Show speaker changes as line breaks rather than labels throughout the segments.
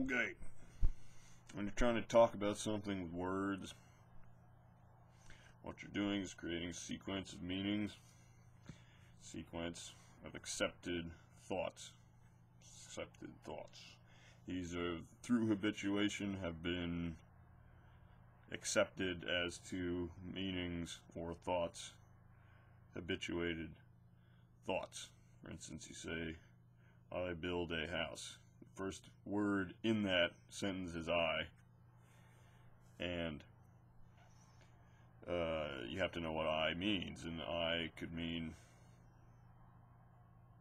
Okay. When you're trying to talk about something with words, what you're doing is creating a sequence of meanings, sequence of accepted thoughts. These are, through habituation, have been accepted as to meanings or thoughts, habituated thoughts. For instance, you say, I build a house. The first word in that sentence is I, and you have to know what I means, and I could mean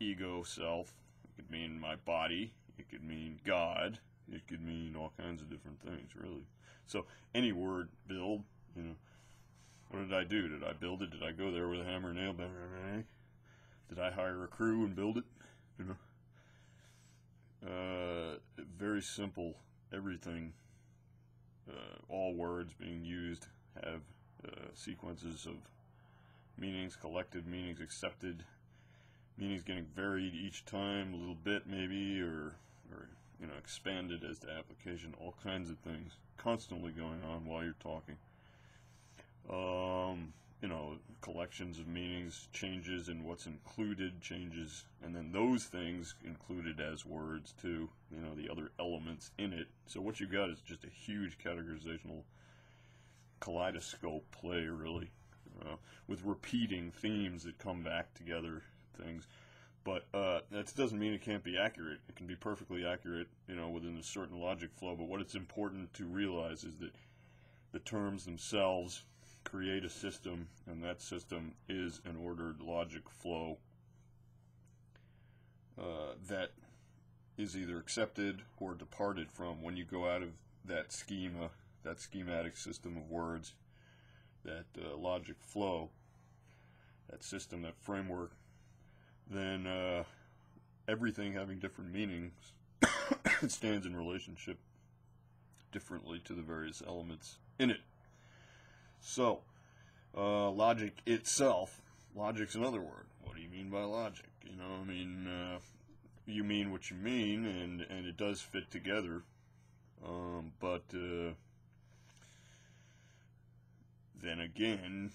ego, self, it could mean my body, it could mean God, it could mean all kinds of different things, really. So any word, build, what did I do? Did I build it? Did I go there with a hammer and nail? Did I hire a crew and build it? Very simple. Everything, all words being used have sequences of meanings, collective meanings, accepted meanings getting varied each time a little bit maybe, or expanded as to application. All kinds of things constantly going on while you're talking. Collections of meanings, changes in what's included, changes, and then those things included as words too, the other elements in it. So what you got is just a huge categorizational kaleidoscope play, really, with repeating themes that come back together, things. But that doesn't mean it can't be accurate. It can be perfectly accurate, within a certain logic flow. But what it's important to realize is that the terms themselves create a system, and that system is an ordered logic flow that is either accepted or departed from. When you go out of that schema, that schematic system of words, that logic flow, that system, that framework, then everything having different meanings stands in relationship differently to the various elements in it. So, logic itself, logic's another word. What do you mean by logic? You mean what you mean, and it does fit together, but then again,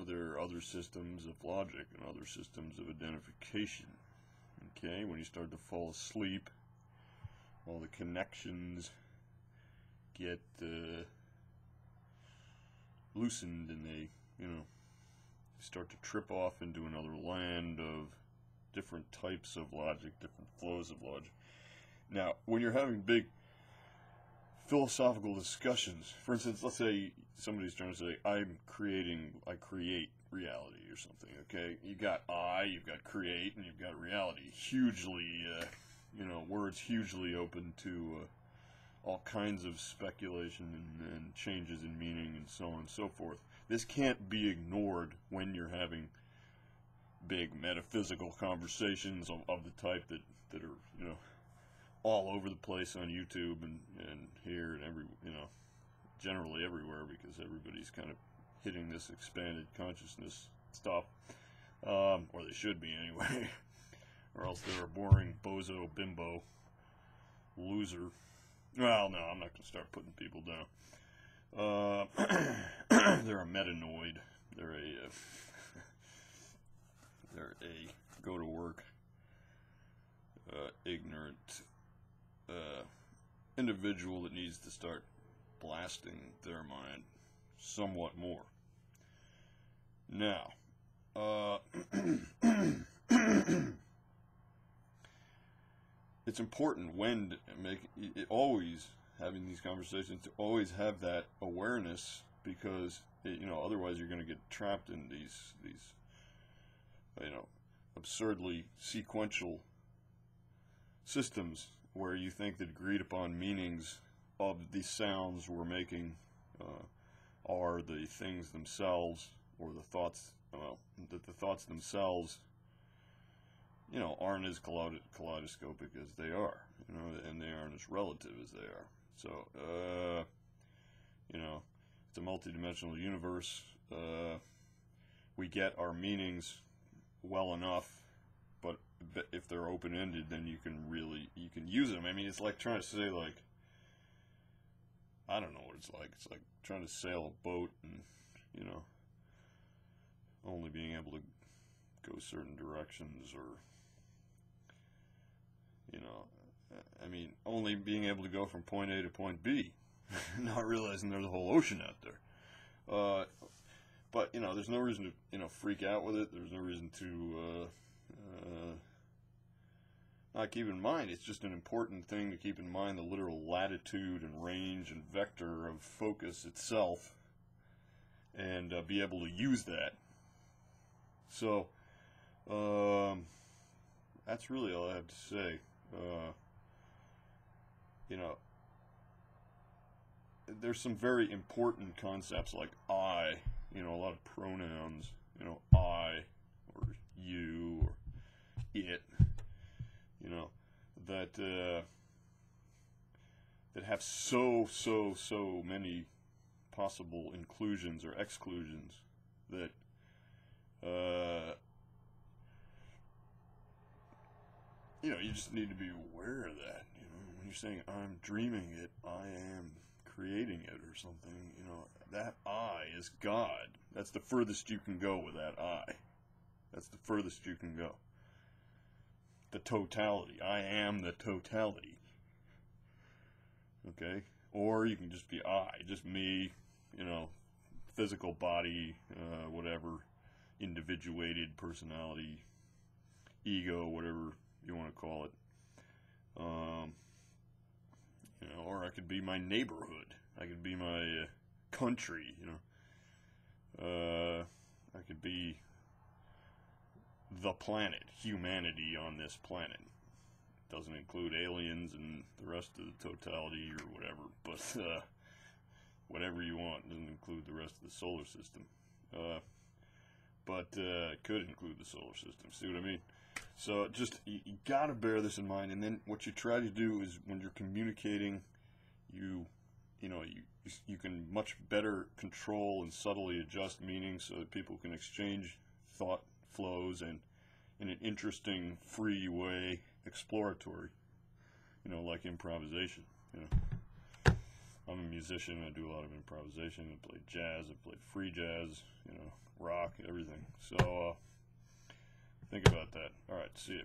there are other systems of logic and other systems of identification. Okay, when you start to fall asleep, all the connections get loosened, and they start to trip off into another land of different types of logic, different flows of logic. Now, when you're having big philosophical discussions, for instance, let's say somebody's trying to say, I create reality or something, okay? You got you've got create, and you've got reality. Hugely, words hugely open to all kinds of speculation and changes in meaning and so on and so forth. This can't be ignored when you're having big metaphysical conversations of the type that are, all over the place on YouTube and here and generally everywhere, because everybody's kind of hitting this expanded consciousness stuff, or they should be anyway, or else they're a boring bozo bimbo loser. Well, no, I'm not going to start putting people down. They're a metanoid. They're a go to work, ignorant individual that needs to start blasting their mind somewhat more. Now, it's important when always having these conversations to always have that awareness, because otherwise you're going to get trapped in these absurdly sequential systems where you think that agreed upon meanings of the sounds we're making are the things themselves, or the thoughts, that the thoughts themselves aren't as kaleidoscopic as they are, and they aren't as relative as they are. So, it's a multidimensional universe. We get our meanings well enough, but if they're open-ended, then you can use them. I mean, it's like trying to say, like, I don't know what it's like. It's like trying to sail a boat and, you know, only being able to go certain directions, or, you know, I mean, only being able to go from point A to point B, not realizing there's a whole ocean out there. But, you know, there's no reason to, you know, freak out with it. There's no reason to not keep in mind. It's just an important thing to keep in mind, the literal latitude and range and vector of focus itself, and be able to use that. So, that's really all I have to say. You know, there's some very important concepts like I, you know, a lot of pronouns, you know, I, or you, or it, you know, that that have so many possible inclusions or exclusions that you know, you just need to be aware of that. You know, when you're saying I'm dreaming it, I am creating it, or something, you know, that I is God. That's the furthest you can go with that I. That's the furthest you can go. The totality. I am the totality. Okay? Or you can just be I, just me, you know, physical body, whatever, individuated personality, ego, whatever you want to call it. You know, or I could be my neighborhood. I could be my country, you know. I could be the planet, humanity on this planet. Doesn't include aliens and the rest of the totality or whatever, but whatever you want. Doesn't include the rest of the solar system. But it could include the solar system. See what I mean? So just, you gotta bear this in mind, and then what you try to do is when you're communicating, you know, you can much better control and subtly adjust meaning so that people can exchange thought flows and in an interesting, free way, exploratory, you know, like improvisation. You know, I'm a musician. I do a lot of improvisation. I play jazz. I play free jazz. You know, rock, everything. So think about that. All right, see you.